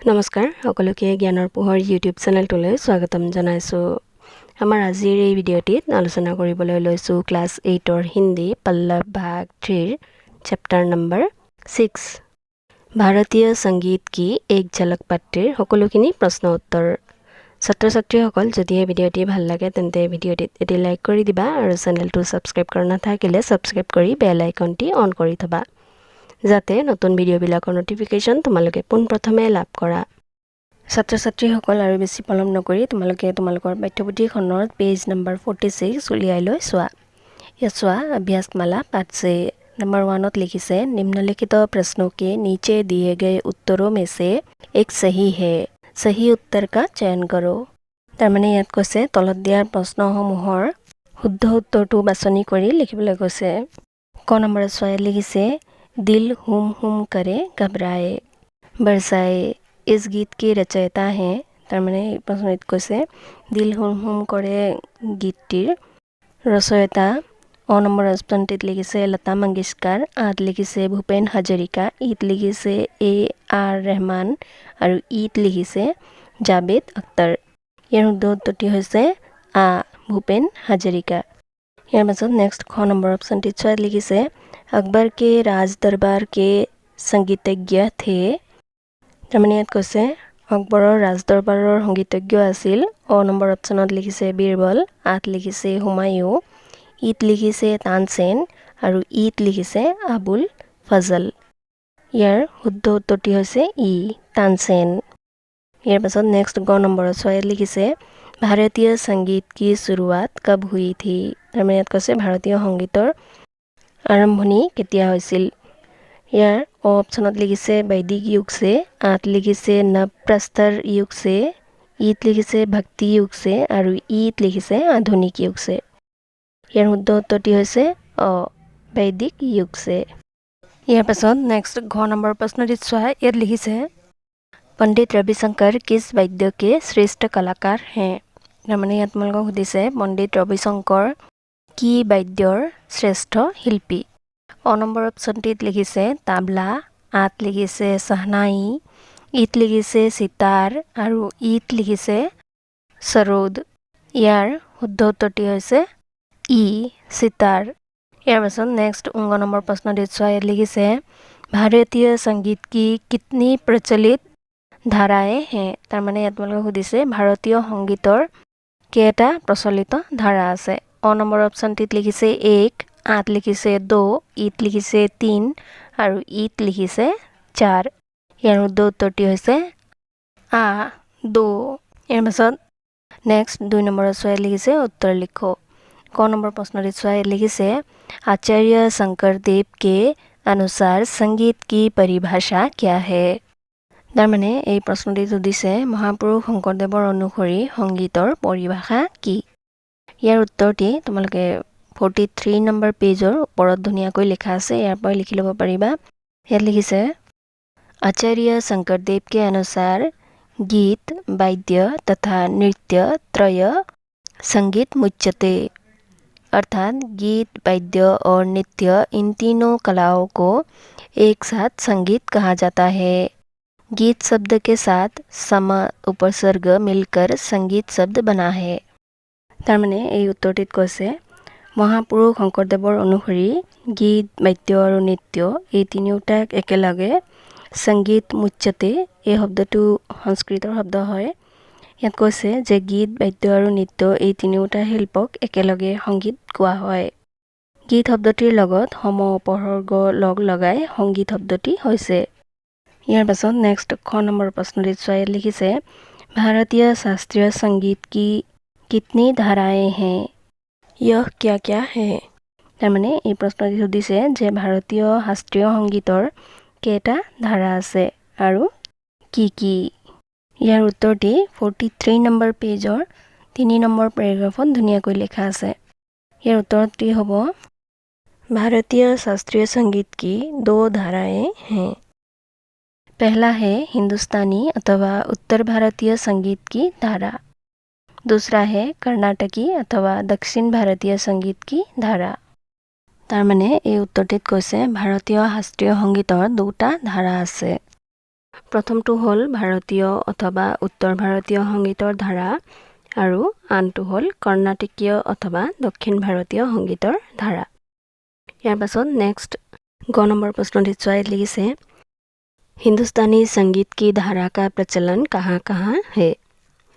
নমস্কাৰ সকলোকে জ্ঞানৰ পোহৰ ইউটিউব চেনেলটোলৈ স্বাগতম জনাইছোঁ। আমাৰ আজিৰ এই ভিডিঅ'টিত আলোচনা কৰিবলৈ লৈছোঁ ক্লাছ 8ৰ হিন্দী পল্লৱ ভাগ 3ৰ চেপ্টাৰ নম্বৰ 6 ভাৰতীয় সংগীত কি এক ঝলক পাত্ৰীৰ সকলোখিনি প্ৰশ্ন উত্তৰ। ছাত্ৰ ছাত্ৰীসকল যদি এই ভিডিঅ'টি ভাল লাগে তেন্তে ভিডিঅ'টিত এটি লাইক কৰি দিবা আৰু চেনেলটো ছাবস্ক্ৰাইব কৰা নাথাকিলে ছাবস্ক্ৰাইব কৰি বেল আইকনটি অন কৰি থবা যাতে নতুন ভিডিঅ'বিলাকৰ নটিফিকেশ্যন তোমালোকে পোনপ্ৰথমে লাভ কৰা। ছাত্ৰ ছাত্ৰীসকল আৰু বেছি পলম নকৰি তোমালোকৰ পাঠ্যপুথিখনৰ পেজ নম্বৰ 46 উলিয়াই লৈ চোৱা। ইয়াত চোৱা अभ्यासमाला पाठ से नंबर 1 लिखिसे निम्नलिखित प्रश्नों के नीचे दिए गए उत्तरों में से एक सही है, सही उत्तर का चयन करो। তাৰমানে ইয়াত কৈছে তলত দিয়াৰ প্ৰশ্নসমূহৰ শুদ্ধ উত্তৰটো বাছনি কৰি লিখিবলৈ কৈছে। ক নম্বৰত চোৱা লিখিছে दिल हुम हुम करे घबराए बरसाए इस गीत की रचयिता हैं। তাৰমানে প্ৰশ্নত কৈছে दिल हुम हुम करे গীতটিৰ ৰচয়িতা অ নম্বৰ অপশ্যনটিত লিখিছে লতা মংগেশকাৰ, আত লিখিছে ভূপেন হাজৰিকা, ইত লিখিছে AR रहमान আৰু ইত লিখিছে জাবেদ আখতাৰ। ইয়াৰ শুদ্ধ উত্তৰটি হৈছে আ ভূপেন হাজৰিকা। ইয়াৰ পাছত নেক্সট খ নম্বৰ অপশ্যনটিত চোৱা লিখিছে अकबर के राज दरबार के संगीतज्ञ थे। তাৰমানে ইয়াত কৈছে আকবৰৰ ৰাজ দৰবাৰৰ সংগীতজ্ঞ আছিল। অ নম্বৰ অপশ্যনত লিখিছে বীৰবল, আত লিখিছে হুমায়ুন, ইত লিখিছে তানসেন আৰু ইত লিখিছে আবুল ফজল। ইয়াৰ শুদ্ধ উত্তৰটি হৈছে ই তানসেন। ইয়াৰ পাছত নেক্সট গ নম্বৰত ছয় লিখিছে ভাৰতীয় সংগীত কি শুৰুৱাত কব হুই থি। তাৰমানে ইয়াত কৈছে ভাৰতীয় সংগীতৰ আৰম্ভণি কেতিয়া হৈছিল। ইয়াৰ অপশ্যনত লিখিছে বৈদিক যুগ से, আত লিখিছে নৱপ্ৰস্তৰ যুগ से, ইত লিখিছে ভক্তি যুগ से আৰু ইত লিখিছে আধুনিক যুগ से। ইয়াৰ শুদ্ধ উত্তৰটি হৈছে অ বৈদিক যুগ से। ইয়াৰ পাছত নেক্সট ঘ নম্বৰ প্ৰশ্নটিত চোৱা ইয়াত লিখিছে पंडित रविशंकर किस वाद्य के श्रेष्ठ कलाकार हैं। তাৰমানে ইয়াত তোমালোকক সুধিছে পণ্ডিত ৰবিশংকৰ কি বাদ্যৰ শ্ৰেষ্ঠ শিল্পী। অ নম্বৰ অপশ্যনটিত লিখিছে তাবলা, আত লিখিছে সাহনাই, ইত লিখিছে সিতাৰ আৰু ইত লিখিছে সৰোদ। ইয়াৰ শুদ্ধ উত্তৰটি হৈছে ই সিতাৰ। ইয়াৰ পাছত নেক্সট 19 নম্বৰ প্ৰশ্নটিত চোৱা ইয়াত লিখিছে ভাৰতীয় সংগীত কি কিতনি প্ৰচলিত ধাৰায়ে হে। তাৰমানে ইয়াত তোমালোকক সুধিছে ভাৰতীয় সংগীতৰ কেইটা প্ৰচলিত ধাৰা আছে। অ নম্বৰ অপশ্যনটিত লিখিছে 1, আত লিখিছে 2, ইত লিখিছে 3 আৰু ইত লিখিছে 4। ইয়াৰ শুদ্ধ উত্তৰটি হৈছে আ 2। ইয়াৰ পাছত নেক্সট 2 নম্বৰত চোৱা লিখিছে উত্তৰ লিখো। ক নম্বৰ প্ৰশ্নটিত চোৱা লিখিছে आचार्य शंकरदेव के अनुसार संगीत की परिभाषा क्या है। তাৰমানে এই প্ৰশ্নটি সুধিছে মহাপুৰুষ শংকৰদেৱৰ অনুসৰি সংগীতৰ পৰিভাষা কি। ইয়াৰ উত্তৰটি তোমালোকে 43 নম্বৰ পেজৰ ওপৰত ধুনীয়াকৈ লিখা আছে, ইয়াৰ পৰা লিখি ল'ব পাৰিবা। ইয়াত লিখিছে आचार्य शंकरदेव के अनुसार गीत वाद्य तथा नृत्य त्रय संगीत मुच्यते। अर्थात गीत वाद्य और नृत्य इन तीनों कलाओं को एक साथ संगीत कहा जाता है। गीत शब्द के साथ सम उपसर्ग मिलकर संगीत शब्द बना है। তাৰমানে এই উত্তৰটিত কৈছে মহাপুৰুষ শংকৰদেৱৰ অনুসৰি গীত বাদ্য আৰু নৃত্য এই তিনিওটাক একেলগে সংগীত মুচ্যতে এই শব্দটো সংস্কৃতৰ শব্দ হয়। ইয়াত কৈছে যে গীত বাদ্য আৰু নৃত্য এই তিনিওটা শিল্পক একেলগে সংগীত কোৱা হয়। গীত শব্দটিৰ লগত সম উপসৰ্গ লগ লগাই সংগীত শব্দটি হৈছে। ইয়াৰ পাছত নেক্সট খ নম্বৰ প্ৰশ্নটিত চোৱা লিখিছে ভাৰতীয় শাস্ত্ৰীয় সংগীত কি कितनी धाराएं हैं, यह क्या क्या है। তাৰমানে এই প্ৰশ্নটি সুধিছে যে ভাৰতীয় শাস্ত্ৰীয় সংগীতৰ কেইটা ধাৰা আছে আৰু কি কি। ইয়াৰ উত্তৰটি 43 নম্বৰ পেজৰ 3 নম্বৰ পেৰাগ্ৰাফত ধুনীয়াকৈ লিখা আছে। ইয়াৰ উত্তৰটি হ'ব भारतीय शास्त्रीय संगीत की 2 धाराएं हैं। पहला है हिंदुस्तानी अथवा उत्तर भारतीय संगीत की धारा, दूसरा है कर्नाटकी अथवा दक्षिण भारतीय संगीत की धारा। তাৰমানে এই উত্তৰটিত কৈছে ভাৰতীয় শাস্ত্ৰীয় সংগীতৰ দুটা ধাৰা আছে। প্ৰথমটো হ'ল ভাৰতীয় অথবা উত্তৰ ভাৰতীয় সংগীতৰ ধাৰা আৰু আনটো হ'ল কৰ্ণাটকীয় অথবা দক্ষিণ ভাৰতীয় সংগীতৰ ধাৰা। ইয়াৰ পাছত নেক্সট গ নম্বৰ প্ৰশ্নটিত চোৱা লিখিছে हिंदुस्तानी संगीत की धारा का प्रचलन कहाँ कहाँ है।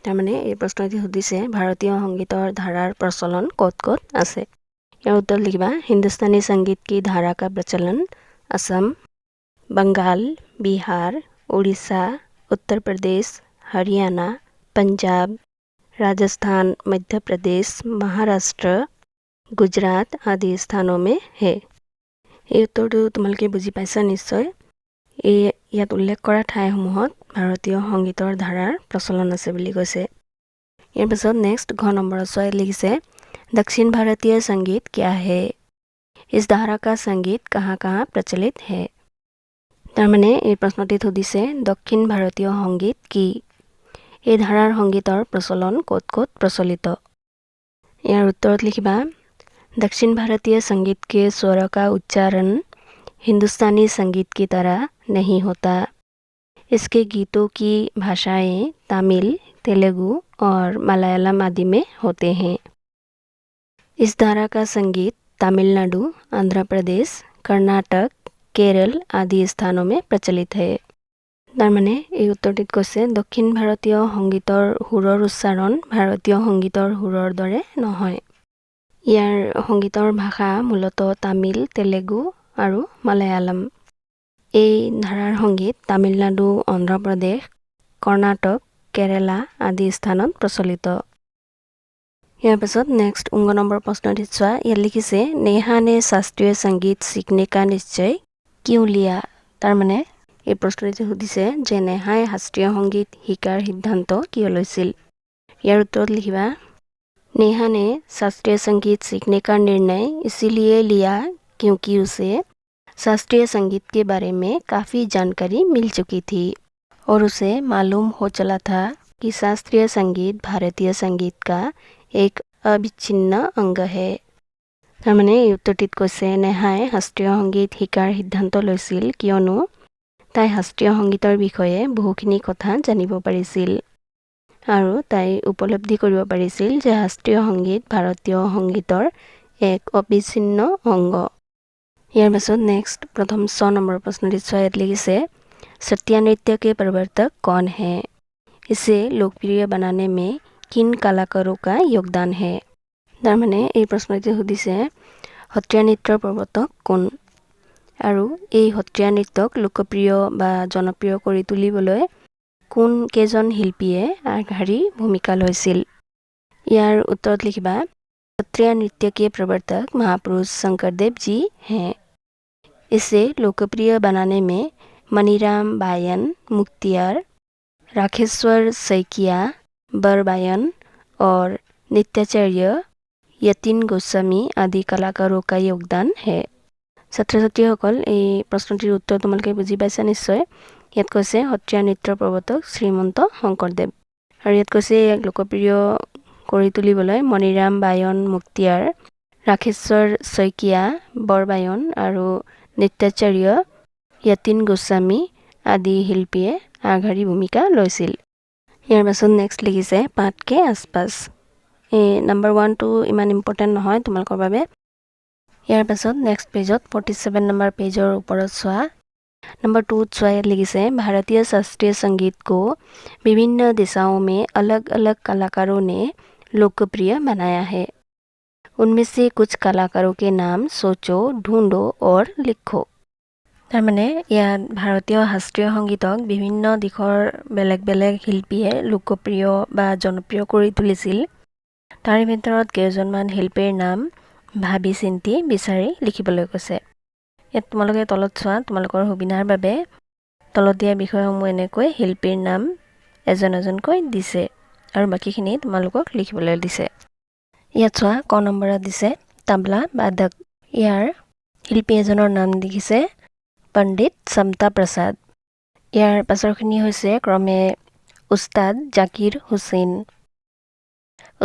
তাৰমানে এই প্ৰশ্নটি সুধিছে ভাৰতীয় সংগীতৰ ধাৰাৰ প্ৰচলন ক'ত ক'ত আছে। ইয়াৰ উত্তৰ লিখিবা हिंदुस्तानी संगीत की धारा का प्रचलन असम, बंगाल, बिहार, उड़ीसा, उत्तर प्रदेश, हरियाणा, पंजाब, राजस्थान, मध्य प्रदेश, महाराष्ट्र, गुजरात आदि स्थानों में है। এই উত্তৰটো তোমালোকে বুজি পাইছা নিশ্চয়। ইয়াত উল্লেখ কৰা ঠাইসমূহত ভাৰতীয় সংগীতৰ ধাৰাৰ প্ৰচলন আছে বুলি কৈছে। ইয়াৰ পাছত নেক্সট ঘ নম্বৰত চোৱা লিখিছে दक्षिण भारतीय संगीत क्या है, इस धारा का संगीत कहाँ कहाँ प्रचलित है। তাৰমানে এই প্ৰশ্নটিত সুধিছে দক্ষিণ ভাৰতীয় সংগীত কি, এই ধাৰাৰ সংগীতৰ প্ৰচলন ক'ত ক'ত প্ৰচলিত। ইয়াৰ উত্তৰত লিখিবা दक्षिण भारतीय संगीत के स्वरों का उच्चारण हिंदुस्तानी संगीत की तरह नहीं होता। इसके गीतों की भाषाएं तमिल, तेलुगु और मलयालम आदि में होते हैं। इस धारा का संगीत तमिलनाडु, आंध्र प्रदेश, कर्नाटक, केरल आदि स्थानों में प्रचलित है। তাৰমানে এই উত্তৰটিত কৈছে দক্ষিণ ভাৰতীয় সংগীতৰ সুৰৰ উচ্চাৰণ ভাৰতীয় সংগীতৰ সুৰৰ দৰে নহয়। ইয়াৰ সংগীতৰ ভাষা মূলতঃ তামিল, তেলেগু আৰু মালায়ালম। এই ধাৰাৰ সংগীত তামিলনাডু, অন্ধ্ৰ প্ৰদেশ, কৰ্ণাটক, কেৰেলা আদি স্থানত প্ৰচলিত। ইয়াৰ পাছত নেক্সট 19 নম্বৰ প্ৰশ্নটিত চোৱা ইয়াত লিখিছে नेहा ने शास्त्रीय संगीत सीखने का निश्चय क्यों लिया। তাৰমানে এই প্ৰশ্নটিত সুধিছে যে নেহাই শাস্ত্ৰীয় সংগীত শিকাৰ সিদ্ধান্ত কিয় লৈছিল। ইয়াৰ উত্তৰত লিখিবা नेहा ने शास्त्रीय संगीत सीखने का निर्णय इसीलिए लिया क्योंकि उसे शास्त्रीय संगीत के बारे में काफ़ी जानकारी मिल चुकी थी और उसे मालूम हो चला था कि शास्त्रीय संगीत भारतीय संगीत का एक अविच्छिन्न अंग है। তাৰমানে এই উত্তৰটিত কৈছে নেহাই শাস্ত্ৰীয় সংগীত শিকাৰ সিদ্ধান্ত লৈছিল কিয়নো তাই শাস্ত্ৰীয় সংগীতৰ বিষয়ে বহুখিনি কথা জানিব পাৰিছিল আৰু তাই উপলব্ধি কৰিব পাৰিছিল যে শাস্ত্ৰীয় সংগীত ভাৰতীয় সংগীতৰ এক অবিচ্ছিন্ন অংগ। ইয়াৰ পাছত নেক্সট প্ৰথম 6 নম্বৰ প্ৰশ্নটিত চোৱা ইয়াত লিখিছে सत्या नृत्य के प्रवर्तक कौन है, इसे लोकप्रिय बनाने में किन कलाकारों का योगदान है। তাৰমানে এই প্ৰশ্নটি সুধিছে সত্ৰীয়া নৃত্যৰ প্ৰৱৰ্তক কোন আৰু এই সত্ৰীয়া নৃত্যক লোকপ্ৰিয় বা জনপ্ৰিয় কৰি তুলিবলৈ কোন কেইজন শিল্পীয়ে আগশাৰী ভূমিকা লৈছিল। ইয়াৰ উত্তৰত লিখিবা सत्रीय नृत्य के प्रवर्तक महापुरुष शंकरदेव जी हैं। इसे लोकप्रिय बनाने में मनीराम बायन, मुक्तियार, राखेश्वर सैकिया, बरबायन और नित्याचार्य यतीन गोस्वामी आदि कलाकारों का योगदान है। ছাত্ৰ ছাত্ৰীসকল এই প্ৰশ্নটিৰ উত্তৰ তোমালোকে বুজি পাইছা নিশ্চয়। ইয়াত কৈছে সত্ৰীয়া নৃত্যৰ প্ৰৱৰ্তক শ্ৰীমন্ত শংকৰদেৱ আৰু ইয়াত কৈছে ইয়াক লোকপ্ৰিয় কৰি তুলিবলৈ মণিৰাম বায়ন, মুক্তিয়াৰ, ৰাখেশ্বৰ শইকীয়া, বৰবায়ন আৰু নিত্যাচাৰ্য यतीन गोस्वामी आदि শিল্পীয়ে আগশাৰী ভূমিকা লৈছিল। ইয়াৰ পাছত নেক্সট লিখিছে পাঠ के आसपास। নাম্বাৰ 1টো ইমান ইম্পৰ্টেণ্ট নহয় তোমালোকৰ বাবে। ইয়াৰ পাছত নেক্সট পেজত 47 নম্বৰ পেজৰ ওপৰত চোৱা नंबर 2 चोआ लिखिसे भारतीय शास्त्रीय संगीत को विभिन्न दिशाओं में अलग अलग कलाकारों ने लोकप्रिय बनाया है। उनमें से कुछ कलाकारों के नाम सोचो, ढूंढो और लिखो। তাৰমানে ইয়াত ভাৰতীয় শাস্ত্ৰীয় সংগীতক বিভিন্ন দিশৰ বেলেগ বেলেগ শিল্পীয়ে লোকপ্ৰিয় বা জনপ্ৰিয় কৰি তুলিছিল। তাৰ ভিতৰত কেইজনমান শিল্পীৰ নাম ভাবি চিন্তি বিচাৰি লিখিবলৈ কৈছে। ইয়াত তোমালোকে তলত চোৱা তোমালোকৰ সুবিধাৰ বাবে তলত দিয়া বিষয়সমূহ এনেকৈ শিল্পীৰ নাম এজন এজনকৈ দিছে আৰু বাকিখিনি তোমালোকক লিখিবলৈ দিছে। ইয়াত চোৱা ক নম্বৰত দিছে তবলা বাদক। ইয়াৰ শিল্পী এজনৰ নাম লিখিছে পণ্ডিত সমতা প্ৰসাদ। ইয়াৰ পাছৰখিনি হৈছে ক্ৰমে উস্তাদ জাকিৰ হুছেইন,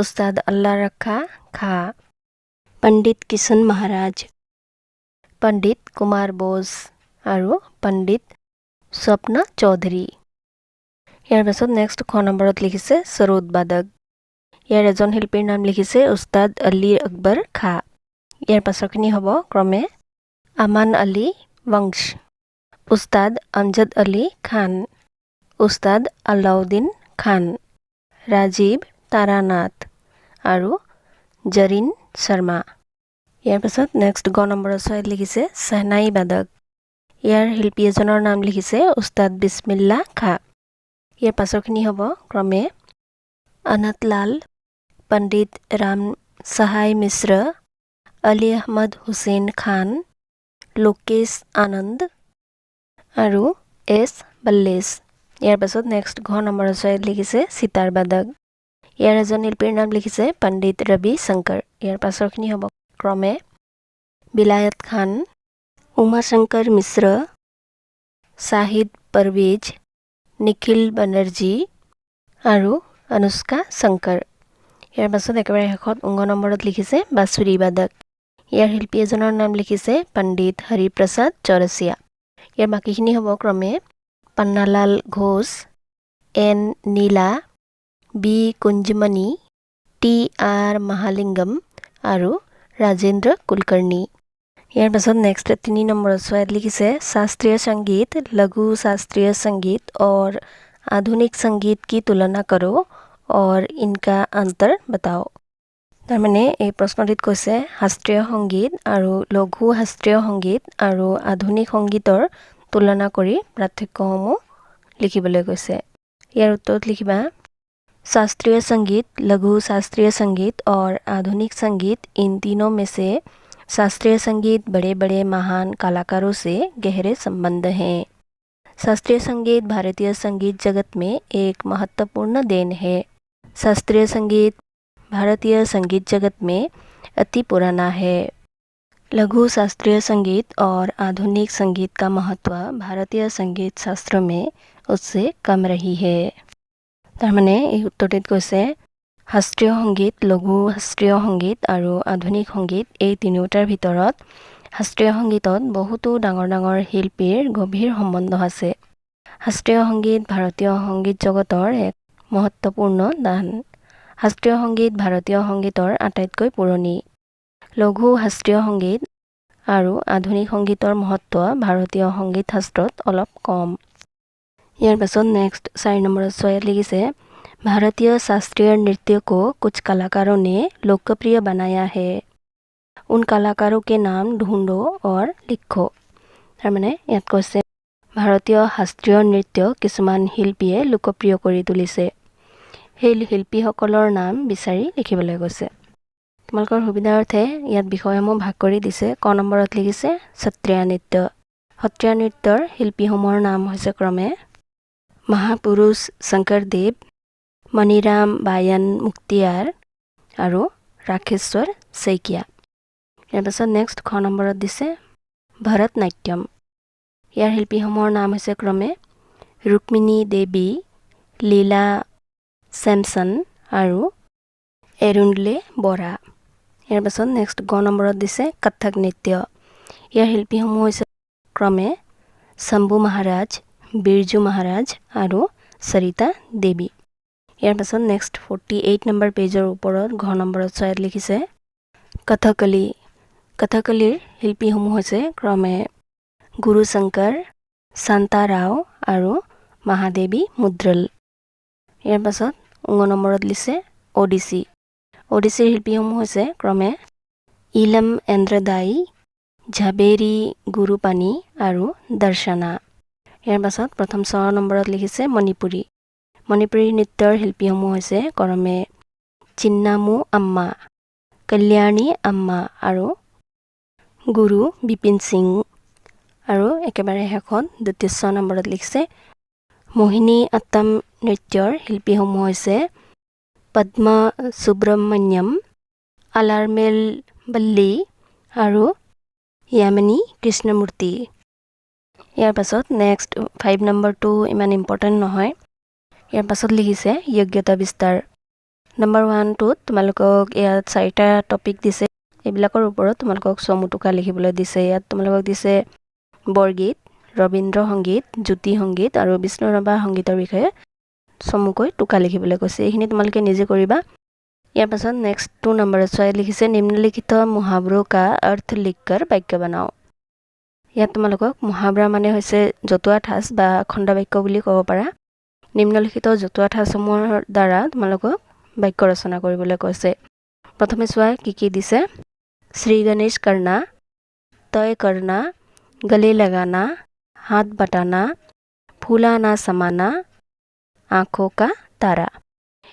উস্তাদ আল্লাহ ৰখা খা, পণ্ডিত কিষণ মহাৰাজ, পণ্ডিত কুমাৰ বোস আৰু পণ্ডিত স্বপ্না চৌধুৰী। ইয়াৰ পাছত নেক্সট খ নম্বৰত লিখিছে সৰোদ বাদক। ইয়াৰ এজন শিল্পীৰ নাম লিখিছে উস্তাদ আলী আকবৰ খা। ইয়াৰ পাছৰখিনি হ'ব ক্ৰমে আমান আলী বংশ, উস্তাদ আমজাদ আলী খান, উস্তাদ আলাউদ্দিন খান, ৰাজীৱ তাৰানাথ আৰু জৰিন শৰ্মা। ইয়াৰ পাছত নেক্সট গ নম্বৰৰ ছয়ত লিখিছে চেহনাই বাদক। ইয়াৰ শিল্পী এজনৰ নাম লিখিছে উস্তাদ বিছমিল্লা খা। ইয়াৰ পাছৰখিনি হ'ব ক্ৰমে অনাথলাল, পণ্ডিত ৰাম সহায় মিশ্ৰ, আলী আহমদ হুছেইন খান, লোকেশ আনন্দ আৰু এছ বাল্লেছ। ইয়াৰ পাছত নেক্সট ঘ নম্বৰৰ ছয়ত লিখিছে সিতাৰ বাদক। ইয়াৰ এজন শিল্পীৰ নাম লিখিছে পণ্ডিত ৰবি শংকৰ। ইয়াৰ পাছৰখিনি হ'ব ক্ৰমে বিলায়ত খান, উমা শংকৰ মিশ্ৰ, শাহিদ পাৰভেজ, নিখিল বেনাৰ্জী আৰু অনুষ্কা শংকৰ। ইয়াৰ পাছত একেবাৰে শেষত ঙ নম্বৰত লিখিছে বাঁচুৰি বাদক। ইয়াৰ শিল্পী এজনৰ নাম লিখিছে পণ্ডিত হৰিপ্ৰসাদ চৌৰচিয়া। ইয়াৰ বাকীখিনি হ'ব ক্ৰমে পান্নালাল ঘোষ, এন নীলা, বি কুঞ্জমণি, টি আৰ মহালিংগম আৰু ৰাজেন্দ্ৰ কুলকৰ্ণী। ইয়াৰ পাছত নেক্সট 3 নম্বৰত ছয়ত লিখিছে शास्त्रीय संगीत, लघु शास्त्रीय संगीत और आधुनिक संगीत की तुलना करो और इनका अंतर बताओ। তাৰমানে এই প্ৰশ্নটিত কৈছে শাস্ত্ৰীয় সংগীত আৰু লঘু শাস্ত্ৰীয় সংগীত আৰু আধুনিক সংগীতৰ তুলনা কৰি পাৰ্থক্যসমূহ লিখিবলৈ কৈছে। ইয়াৰ উত্তৰত লিখিবা शास्त्रीय संगीत, लघु शास्त्रीय संगीत और आधुनिक संगीत, इन तीनों में से शास्त्रीय संगीत बड़े बड़े महान कलाकारों से गहरे संबंध हैं। शास्त्रीय संगीत भारतीय संगीत जगत में एक महत्वपूर्ण देन है। शास्त्रीय संगीत भारतीय संगीत जगत में अति पुराना है। लघु शास्त्रीय संगीत और आधुनिक संगीत का महत्व भारतीय संगीत शास्त्र में उससे कम रही है। তাৰমানে এই উত্তৰটিত কৈছে শাস্ত্ৰীয় সংগীত, লঘু শাস্ত্ৰীয় সংগীত আৰু আধুনিক সংগীত এই তিনিওটাৰ ভিতৰত শাস্ত্ৰীয় সংগীতত বহুতো ডাঙৰ ডাঙৰ শিল্পীৰ গভীৰ সম্বন্ধ আছে। শাস্ত্ৰীয় সংগীত ভাৰতীয় সংগীত জগতৰ এক মহত্বপূৰ্ণ দান। শাস্ত্ৰীয় সংগীত ভাৰতীয় সংগীতৰ আটাইতকৈ পুৰণি। লঘু শাস্ত্ৰীয় সংগীত আৰু আধুনিক সংগীতৰ মহত্ব ভাৰতীয় সংগীত শাস্ত্ৰত অলপ কম। ইয়াৰ পাছত নেক্সট 4 নম্বৰত ছয়ত লিখিছে भारतीय शास्त्रीय नृत्य को कुछ कलाकारों ने लोकप्रिय बनाया है। उन कलाकारों के नाम ढूंढो और लिखो। তাৰমানে ইয়াত কৈছে ভাৰতীয় শাস্ত্ৰীয় নৃত্য কিছুমান শিল্পীয়ে লোকপ্ৰিয় কৰি তুলিছে। সেই শিল্পীসকলৰ নাম বিচাৰি লিখিবলৈ কৈছে। তোমালোকৰ সুবিধাৰ্থে ইয়াত বিষয়সমূহ ভাগ কৰি দিছে। ক নম্বৰত লিখিছে সত্ৰীয়া নৃত্য। সত্ৰীয়া নৃত্যৰ শিল্পীসমূহৰ নাম হৈছে ক্ৰমে মহাপুৰুষ শংকৰদেৱ, মণিৰাম বায়ান মুক্তিয়াৰ আৰু ৰাখেশ্বৰ শইকীয়া। ইয়াৰ পাছত নেক্সট খ নম্বৰত দিছে ভৰত নাট্যম। ইয়াৰ শিল্পীসমূহৰ নাম হৈছে ক্ৰমে ৰুক্মিণী দেৱী, লীলা চেমছন আৰু এৰুণলে বৰা। ইয়াৰ পাছত নেক্সট গ নম্বৰত দিছে কথক নৃত্য। ইয়াৰ শিল্পীসমূহ হৈছে ক্ৰমে শম্ভু মহাৰাজ, বিৰজু মহাৰাজ আৰু সৰিতা দেৱী। ইয়াৰ পাছত নেক্সট 48 নম্বৰ পেজৰ ওপৰত ঘ নম্বৰত ছয়ত লিখিছে কথকলি। কথকলিৰ শিল্পীসমূহ হৈছে ক্ৰমে গুৰু শংকৰ, শান্তা ৰাও আৰু মহাদেৱী মুদ্ৰল। ইয়াৰ পাছত ঙ নম্বৰত লিখিছে ওডিচি। ওডিচিৰ শিল্পীসমূহ হৈছে ক্ৰমে ইলম এন্দ্ৰদায়ী, ঝাবেৰী গুৰুপানী আৰু দৰ্শনা। ইয়াৰ পাছত প্ৰথম 6 নম্বৰত লিখিছে মণিপুৰী। মণিপুৰী নৃত্যৰ শিল্পীসমূহ হৈছে ক্ৰমে চিন্নামু আম্মা, কল্যাণী আম্মা আৰু গুৰু বিপিন সিং। আৰু একেবাৰে শেষত 6 নম্বৰত লিখিছে মোহিনী আট্টম নৃত্যৰ শিল্পীসমূহ হৈছে পদ্ম সুব্ৰমণ্যম, আলাৰমেল বল্লী আৰু য়ামিনী কৃষ্ণমূৰ্তি। ইয়াৰ পাছত নেক্সট 5 নম্বৰটো ইমান ইম্পৰ্টেণ্ট নহয়। ইয়াৰ পাছত লিখিছে যোগ্যতা বিস্তাৰ। নম্বৰ 1টোত তোমালোকক ইয়াত 4টা টপিক দিছে। এইবিলাকৰ ওপৰত তোমালোকক চমুটোকা লিখিবলৈ দিছে। ইয়াত তোমালোকক দিছে বৰগীত, ৰবীন্দ্ৰ সংগীত, জ্যোতি সংগীত আৰু বিষ্ণুৰাভা সংগীতৰ বিষয়ে চমুকৈ টোকা লিখিবলৈ কৈছে। এইখিনি তোমালোকে নিজে কৰিবা। ইয়াৰ পাছত নেক্সট 2 নম্বৰত চোৱা লিখিছে নিম্নলিখিত মুহাৱৰোं का अर्थ लिखकर বাক্য বনাও। ইয়াত তোমালোকক মুহাৱৰা মানে হৈছে জতুৱা ঠাঁচ বা খণ্ড বাক্য বুলি ক'ব পাৰা। নিম্নলিখিত জতুৱা ঠাঁচসমূহৰ দ্বাৰা তোমালোকক বাক্য ৰচনা কৰিবলৈ কৈছে। প্ৰথমে চোৱা কি দিছে। শ্ৰী গণেশ करना, तय करना, गले लगाना, हाथ बटाना, फूलाना समाना, आँखों का तारा।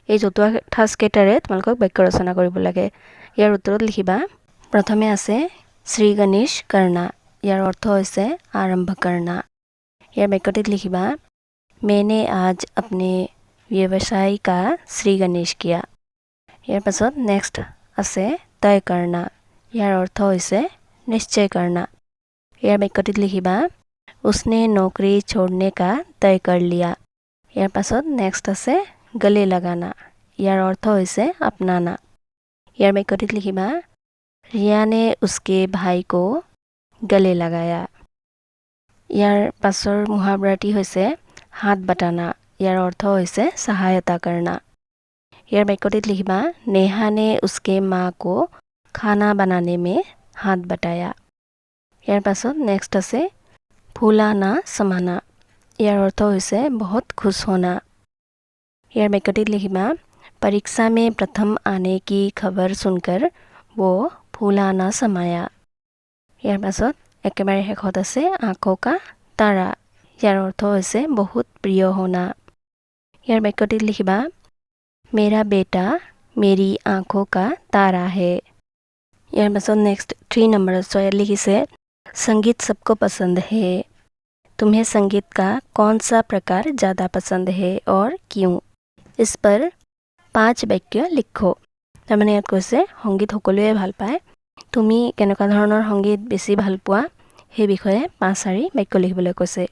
এই জতুৱা ঠাঁচ কেইটাৰে তোমালোকক বাক্য ৰচনা কৰিব লাগে। ইয়াৰ উত্তৰত লিখিবা। প্ৰথমে আছে শ্ৰী গণেশ करना, ইয়াৰ অৰ্থ হৈছে আৰম্ভ करना। ইয়াৰ বাক্যটিত লিখিবা मैंने आज अपने व्यवसाय का श्री गणेश किया। ইয়াৰ পাছত নেক্সট আছে तय करना, ইয়াৰ অৰ্থ হৈছে निश्चय करना। ইয়াৰ বাক্যটিত লিখিবা उसने नौकरी छोड़ने का तय कर लिया। ইয়াৰ পাছত নেক্সট আছে गले लगाना, ইয়াৰ অৰ্থ হৈছে अपनाना। ইয়াৰ বাক্যটিত লিখিবা रिया ने उसके भाई को गले लगाया। ইয়াৰ পাছৰ মুহাৱৰাটি হৈছে हाथ बटाना, ইয়াৰ অৰ্থ হৈছে सहायता करना। ইয়াৰ বাক্যটিত লিখিবা नेहा ने उसके माँ को खाना बनाने में हाथ बटाया। ইয়াৰ পাছত নেক্সট আছে फूलाना समाना, ইয়াৰ অৰ্থ হৈছে बहुत खुश होना। ইয়াৰ বাক্যটিত লিখিবা परीक्षा में प्रथम आने की खबर सुनकर वो फूलाना समाया। ইয়াৰ পাছত একেবাৰে শেষত আছে आँखों का तारा, ইয়াৰ অৰ্থ হৈছে बहुत प्रिय होना। ইয়াৰ বাক্যটিত লিখিবা मेरा बेटा मेरी आँखों का तारा है। ইয়াৰ পাছত নেক্সট 3 নম্বৰত চোৱা লিখিছে संगीत सबको पसंद है, तुम्हें संगीत का कौन सा प्रकार ज़्यादा पसंद है और क्यों। इस पर 5 বাক্য লিখো। তাৰমানে ইয়াত কৈছে সংগীত সকলোৱে ভাল পায়, তুমি কেনেকুৱা ধৰণৰ সংগীত বেছি ভাল পোৱা সেই বিষয়ে 5 বাক্য লিখিবলৈ কৈছে।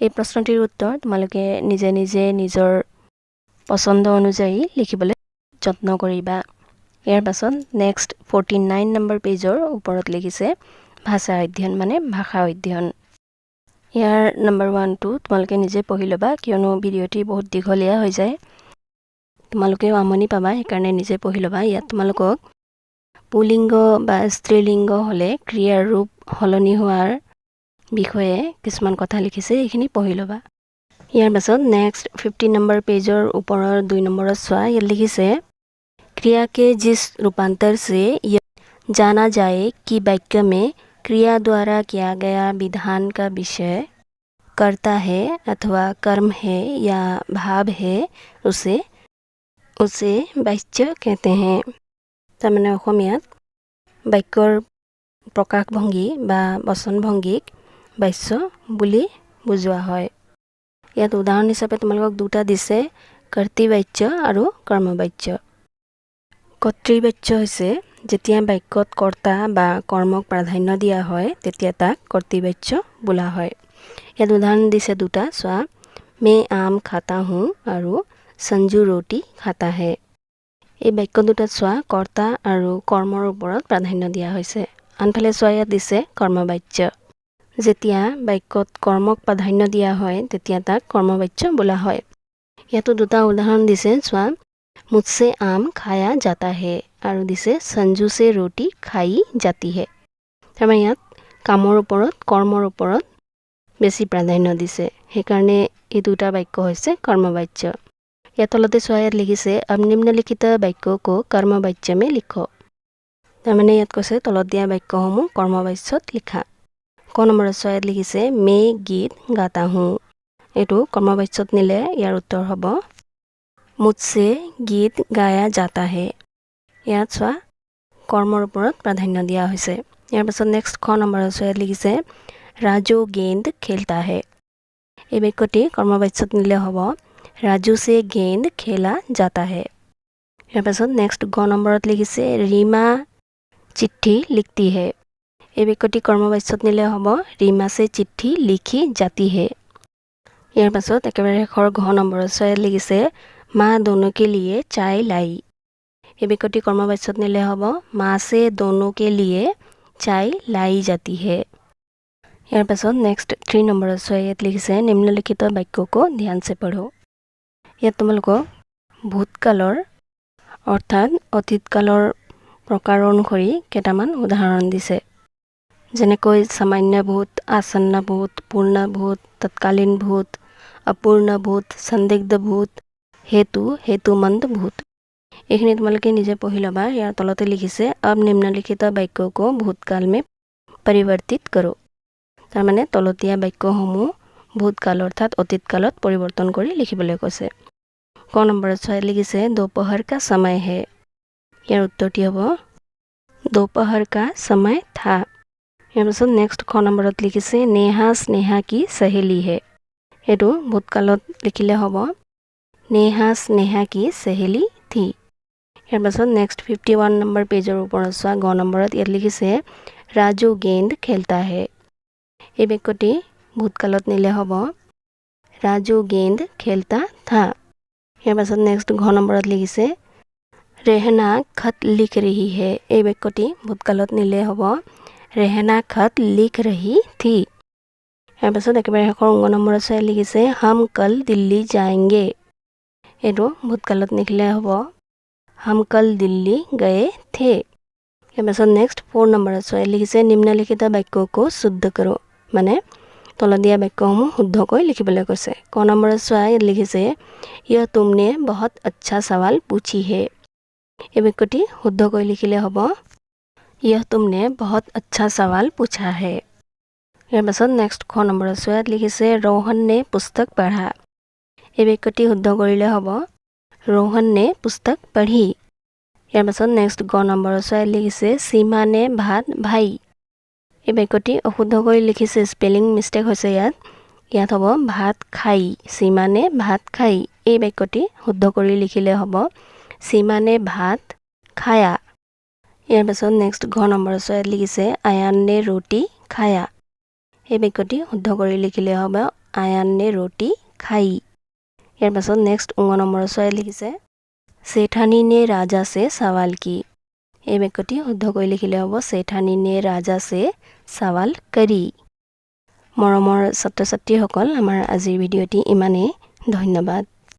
এই প্ৰশ্নটিৰ উত্তৰ তোমালোকে নিজে নিজে নিজৰ পছন্দ অনুযায়ী লিখিবলৈ যত্ন কৰিবা। ইয়াৰ পাছত নেক্সট 49 নম্বৰ পেজৰ ওপৰত লিখিছে ভাষা অধ্যয়ন মানে ভাষা অধ্যয়ন। ইয়াৰ নম্বৰ 1 2 তোমালোকে নিজে পঢ়ি ল'বা, কিয়নো ভিডিঅ'টি বহুত দীঘলীয়া হৈ যায়, তোমালোকেও আমনি পাবা, সেইকাৰণে নিজে পঢ়ি ল'বা। ইয়াত তোমালোকক পুলিংগ বা স্ত্ৰীলিংগ হ'লে ক্ৰিয়াৰ ৰূপ সলনি হোৱাৰ বিষয়ে কিছুমান কথা লিখিছে, এইখিনি পঢ়ি ল'বা। ইয়াৰ পাছত নেক্সট 50 নম্বৰ পেজৰ ওপৰৰ 2 নম্বৰত চোৱা ইয়াত লিখিছে क्रिया के जिस रूपांतर से यह जाना जाए कि वाक्य में क्रिया द्वारा किया गया विधान का विषय कर्ता है अथवा कर्म है या भाव है उसे वाच्य कहते हैं। তাৰমানে অসমীয়াত বাক্যৰ প্ৰকাশভংগী বা বচনভংগীক বাচ্য বুলি বুজোৱা হয়। ইয়াত উদাহৰণ হিচাপে তোমালোকক 2টা দিছে, কৰ্তৃবাচ্য আৰু কৰ্মবাচ্য। কৰ্তৃবাচ্য হৈছে যেতিয়া বাক্যত কৰ্তা বা কৰ্মক প্ৰাধান্য দিয়া হয় তেতিয়া তাক কৰ্তৃবাচ্য বোলা হয়। ইয়াত উদাহৰণ দিছে 2টা চোৱা मैं आम खाता हूँ আৰু संजू रोटी खाता है। এই বাক্য দুটাত চোৱা কৰ্তা আৰু কৰ্মৰ ওপৰত প্ৰাধান্য দিয়া হৈছে। আনফালে চোৱা ইয়াত দিছে কৰ্মবাচ্য, যেতিয়া বাক্যত কৰ্মক প্ৰাধান্য দিয়া হয় তেতিয়া তাক কৰ্মবাচ্য বোলা হয়। ইয়াতো 2টা উদাহৰণ দিছে চোৱা मुझसे आम खाया जाता है আৰু দিছে संजू से रोटी खाई जाती है। তাৰমানে ইয়াত কামৰ ওপৰত কৰ্মৰ ওপৰত বেছি প্ৰাধান্য দিছে, সেইকাৰণে এই 2টা বাক্য হৈছে কৰ্মবাচ্য। ইয়াত তলতে চোৱা ইয়াত লিখিছে अब निम्नलिखित वाक्यों को कर्मवाच्य में लिखो। তাৰমানে ইয়াত কৈছে তলত দিয়া বাক্যসমূহ কৰ্মবাচ্যত লিখা। ক নম্বৰত চোৱা ইয়াত লিখিছে मैं गीत गाता हूँ, এইটো কৰ্মবাচ্যত নিলে ইয়াৰ উত্তৰ হ'ব मुझसे गीत गाया जाता है। ইয়াত চোৱা কৰ্মৰ ওপৰত প্ৰাধান্য দিয়া হৈছে। ইয়াৰ পাছত নেক্সট খ নম্বৰত চোৱা ইয়াত লিখিছে राजू गेंद खेलता है। এই বাক্যটি কৰ্মবাচ্যত নিলে হ'ব राजू से गेंद खेला जाता है। ইয়াৰ পাছত নেক্সট গ নম্বৰত লিখিছে रीमा चिट्ठी लिखती है। এই বাক্যটি কৰ্মবাচ্যত নিলে হ'ব रीमा से चिट्ठी लिखी जाती है। ইয়াৰ পাছত একেবাৰে শেষৰ ঘ নম্বৰত চোৱা ইয়াত লিখিছে माँ दोनों के लिए चाय लाई। এই বাক্যটি কৰ্মবাচ্যত নিলে হ'ব माँ से दोनों के लिए चाय लाई जाती है। ইয়াৰ পাছত নেক্সট 3 নম্বৰত চোৱা ইয়াত লিখিছে নিম্নলিখিত বাক্যক ধ্যান से पढ़ो। ইয়াত তোমালোকক ভূতকালৰ অৰ্থাৎ অতীতকালৰ প্ৰকাৰ অনুসৰি কেইটামান উদাহৰণ দিছে। যেনেকৈ সামান্য ভূত, আসন্ন ভূত, পূৰ্ণ ভূত, তৎকালীন ভূত, অপূৰ্ণ ভূত, সন্দিগ্ধ ভূত, हेतुमंद भूत। এইখিনি তোমালোকে নিজে পঢ়ি ল'বা। ইয়াৰ তলতে লিখিছে अब निम्नलिखित वाक्यों को भूतकाल में परिवर्तित करो। তাৰ মানে তলতীয়া বাক্যসমূহ ভূতকাল অৰ্থাৎ অতীতকালত পৰিৱৰ্তন কৰি লিখিবলৈ কৈছে। ক নম্বৰত চাই লিখিছে दोपहर का समय है। ইয়াৰ উত্তৰটি হ'ব दोपहर का समय था। ইয়াৰ পাছত নেক্সট খ নম্বৰত লিখিছে नेहा स्नेहा की सहेली है। এইটো ভূতকালত লিখিলে হ'ব नेहा स्नेहा की सहेली थी। ইয়াৰ পাছত নেক্সট 51 নম্বৰ পেজৰ ওপৰত চোৱা গ নম্বৰত ইয়াত লিখিছে राजू गेंद खेलता है। এই বাক্যটি ভূতকালত নিলে হ'ব राजू गेंद खेलता था। ইয়াৰ পাছত নেক্সট ঘ নম্বৰত লিখিছে रेहना खत लिख रही है। এই বাক্যটি ভূতকালত নিলে হ'ব रेहना खत लिख रही थी। ইয়াৰ পাছত একেবাৰে শেষৰ ঙ নম্বৰত চাই লিখিছে हम कल दिल्ली जाएंगे। এইটো ভূতকালত লিখিলে হ'ব हम कल दिल्ली गए थे। ইয়াৰ পাছত নেক্সট 4 নম্বৰত চাই লিখিছে নিম্নলিখিত বাক্যক শুদ্ধ करो। মানে তলদিয়া বাক্যসমূহ শুদ্ধকৈ লিখিবলৈ কৈছে। ক নম্বৰত চাই লিখিছে यह तुमने बहुत अच्छा सवाल पूछी है। এই বাক্যটি শুদ্ধকৈ লিখিলে হ'ব यह तुमने बहुत अच्छा सवाल पूछा है। ইয়াৰ পাছত নেক্সট খ নম্বৰত চাই লিখিছে रोहन ने पुस्तक पढ़ा। এই বাক্যটি শুদ্ধ কৰিলে হ'ব रोहन ने पुस्तक पढ़ी। ইয়াৰ পাছত নেক্সট গ নম্বৰত চাই লিখিছে सीमा ने भात भाई। এই বাক্যটি অশুদ্ধ কৰি লিখিছে, স্পেলিং মিষ্টেক হৈছে ইয়াত হ'ব ভাত খাই, सीमा ने भात खाई। এই বাক্যটি শুদ্ধ কৰি লিখিলে হ'ব सीमा ने भात खाया। ইয়াৰ পাছত নেক্সট ঘ নম্বৰত চাই লিখিছে आयान ने रोटी खाया। এই বাক্যটি শুদ্ধ কৰি লিখিলে হ'ব आयान ने रोटी खाई। ইয়াৰ পাছত নেক্সট ঙ নম্বৰত চাই লিখিছে सेठानी ने राजा से सवाल की। এই বাক্যটি শুদ্ধ কৰি লিখিলে হ'ব सेठानी ने राजा से सवाल करी। মৰমৰ ছাত্ৰ ছাত্ৰীসকল, আমাৰ আজিৰ ভিডিঅ'টি ইমানেই। ধন্যবাদ।